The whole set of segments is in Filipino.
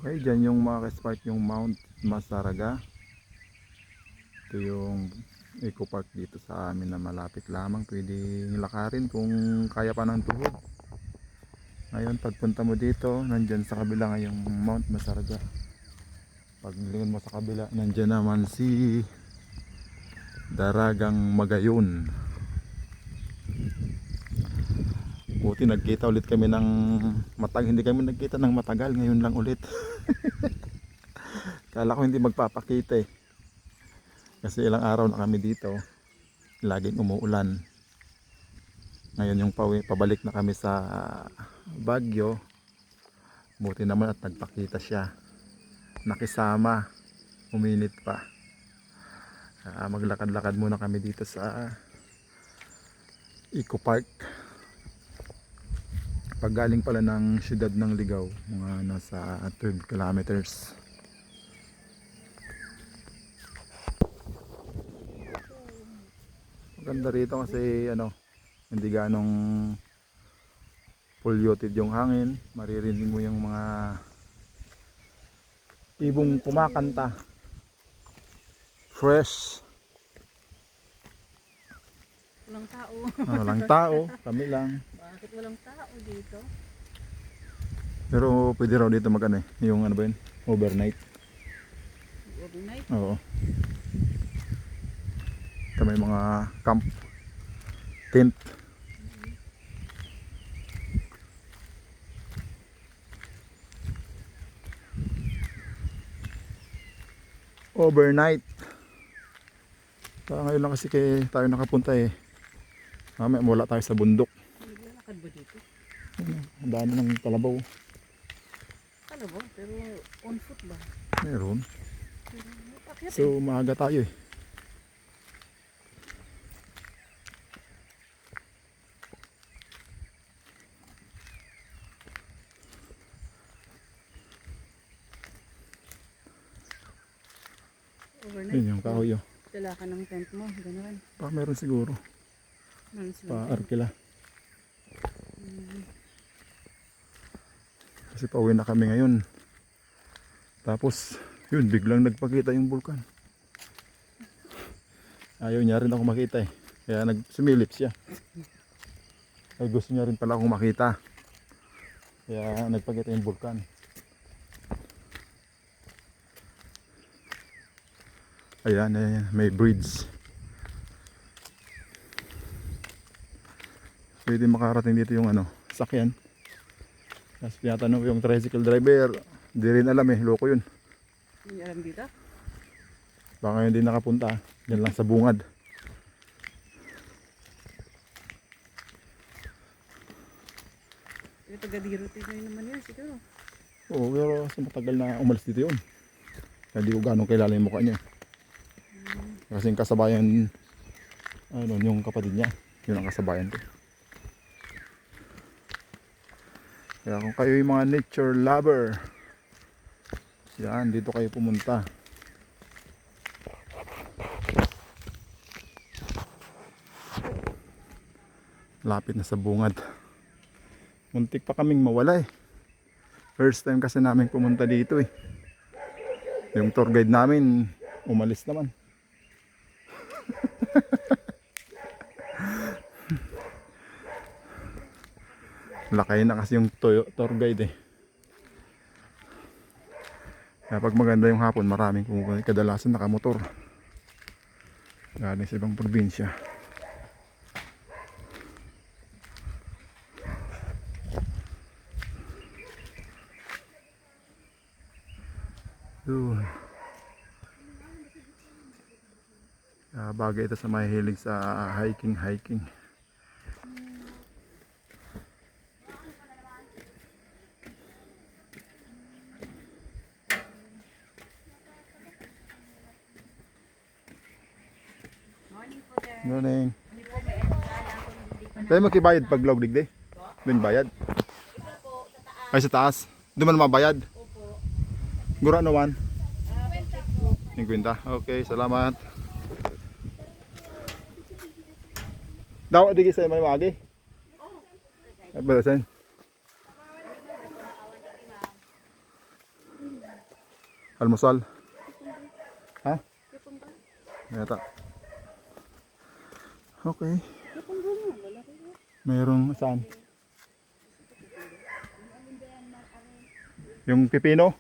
Okay, dyan yung mga ka-spark yung Mount Masaraga. Ito yung eco park dito sa amin na malapit lamang. Pwede lakarin kung kaya pa ng tuhod. Ngayon pagpunta mo dito, nandyan sa kabila nga yung Mount Masaraga. Paglingon mo sa kabila, nandyan naman si Daragang Magayon. Buti nagkita ulit kami ng hindi kami nagkita ng matagal, ngayon lang ulit. Kala ko hindi magpapakita eh. Kasi ilang araw na kami dito, laging umuulan. Ngayon yung pabalik na kami sa Baguio. Buti naman at nagpakita siya. Nakisama, uminit pa. Maglakad-lakad muna kami dito sa Eco Park. Pag galing pala ng siyudad ng Ligao, mga nasa 12 kilometers. Maganda rito kasi hindi ganong polluted yung hangin. Maririnig mo yung mga ibong kumakanta. Fresh. Walang tao. Walang tao, kami lang. Bakit walang tao dito? Pero pwede raw dito yung ano ba yun? Overnight. Overnight? Oo. Ito may mga camp tent. Overnight. Ngayon lang kasi tayo nakapunta eh. Mamaya wala tayo sa bundok. Naglalakad ba dito? Ang dami ng kalabaw. Kalabaw? Pero on foot ba? Meron. Pero akyat So maaga tayo eh. Overnight. Yun yung kahoy oh. Dala ka ng tent mo, gano'n. Baka meron siguro. Pa arkila. Kasi pauwi na kami ngayon. Tapos yun biglang nagpakita yung bulkan. Ayaw niya rin ako makita eh. Kaya sumilip siya. Ay gusto niya rin pala akong makita. Kaya nagpakita yung bulkan. Ayan, may bridge. Pwede makarating dito yung sakyan. Tapos tinatanong yung tricycle driver, hindi rin alam eh, loko yun. Hindi alam dito? Baka hindi nakapunta, yan lang sa bungad. Yung taga-dirote na yun naman yun siguro. Oo, pero sa matagal na umalis dito yun. Hindi ko ganong kilala yung mukha niya. Kasi yung kasabayan, yung kapatid niya, yun ang kasabayan ko. Kaya kung kayo yung mga nature lover, yan, dito kayo pumunta. Lapit na sa bungad. Muntik pa kaming mawala eh. First time kasi namin pumunta dito eh. Yung tour guide namin, umalis naman. Lakay na kasi yung tour guide eh. Kaya pag maganda yung hapon, maraming pumupunta. Kadalasan nakamotor. Galing sa ibang probinsya. Doon. Bagay ito sa mahihilig sa hiking. Morning. Tayo makibayad pag log digdi. Doon bayad. Ay sa taas. Doon man mabayad. Gura naman. 50. Okay, salamat. Daw digi sa may magi. Ay balasan. Almusal. Ha? Yata. Okay. Mayroong saan? Yung pipino?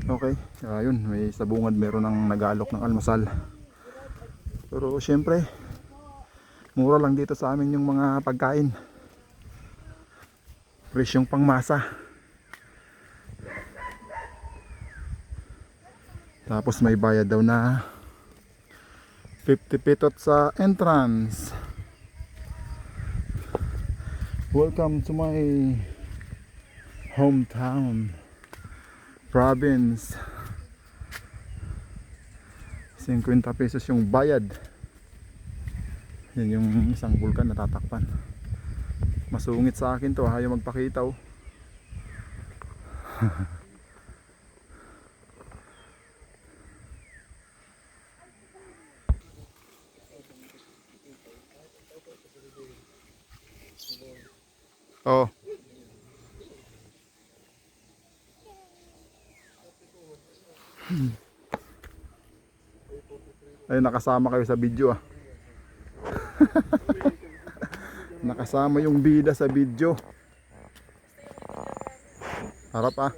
Okay. Ayun, may sabungad meron ng nag-aalok ng almusal. Pero syempre, mura lang dito sa amin yung mga pagkain. Presyong pangmasa. Tapos may bayad daw na 50 pitot sa entrance. Welcome to my hometown province. 50 pesos yung bayad. Yan yung isang bulkan natatakpan. Masungit sa akin to, ayaw magpakita oh. Oh. Ay, nakasama kayo sa video ah. Nakasama yung bida sa video. Harap ah.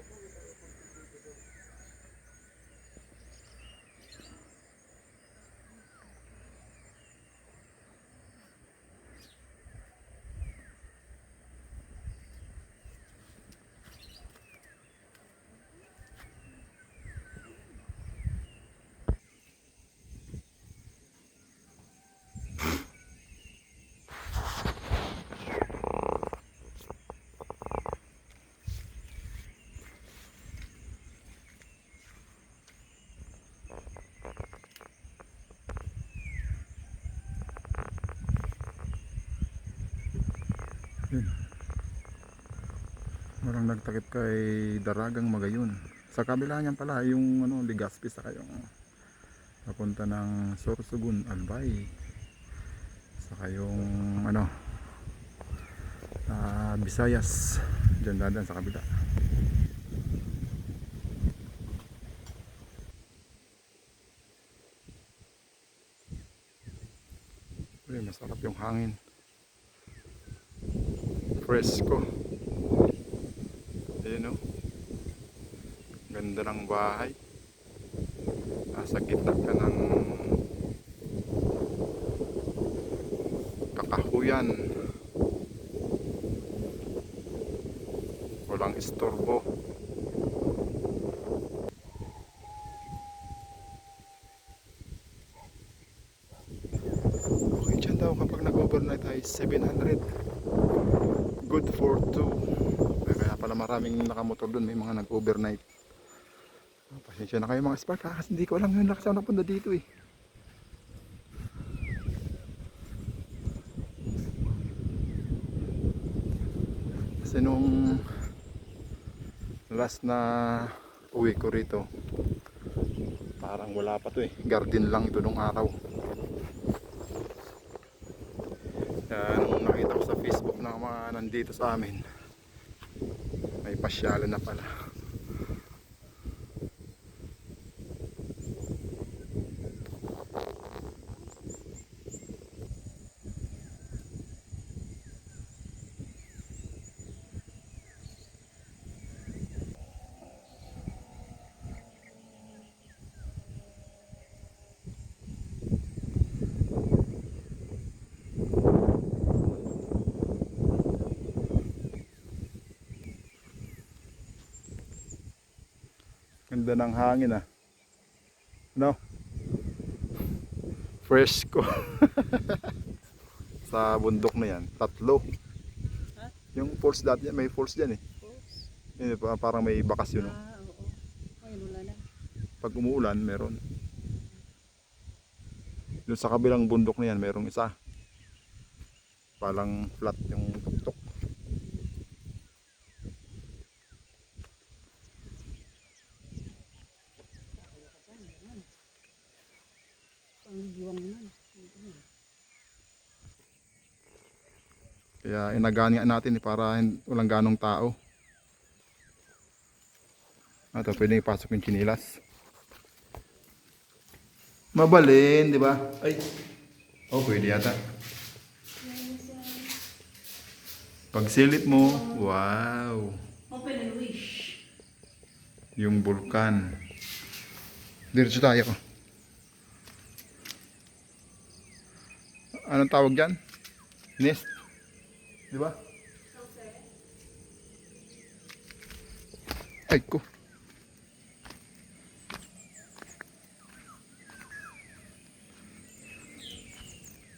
Marang nagtakip kay Daragang Magayon. Sa kabila niyan pala yung ano, Legazpi sa kayong papunta ng Sorsogon, Albay. Sa kayong ano, Visayas. Diyan dadan sa kabila. Uy, masarap yung hangin. Fresco. Ayun oh. Ganda ng bahay. Nasa gitna ka ng kakahuyan. Walang istorbo. Okay dyan daw kapag nag-overnight ay 700. Good for 2. Kaya pala maraming nakamotor doon. May mga nag-overnight. Pasensya na kayo mga spark ha, kasi hindi ko alam yung lakas ako napunta dito eh. Kasi nung last na uwi ko rito, parang wala pa to eh. Garden lang ito nung araw. Nung nakita ko sa Facebook na mga nandito sa amin, may pasyalan na pala. Ganda ng hangin ah. No? Fresco. Sa bundok na yan. Tatlo. Ha? Yung falls dati, may falls dyan eh. Yun, parang may bakasyon. No? Oo. Ayun, wala na. Pag umuulan, meron. Doon sa kabilang bundok na yan, merong isa. Palang flat yung tuktok. Panggiwang naman. Kaya inagani natin para walang ganong tao. Ito, pwedeng ipasok yung chinilas. Mabalin, di ba? Ay. Oh, pwede yata. Pagsilip mo, wow. Open and wish. Yung bulkan. Diretso tayo. Anong tawag dyan? Nest? Di ba? Ay ko.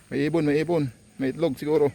May ibon, may ibon. May itlog siguro.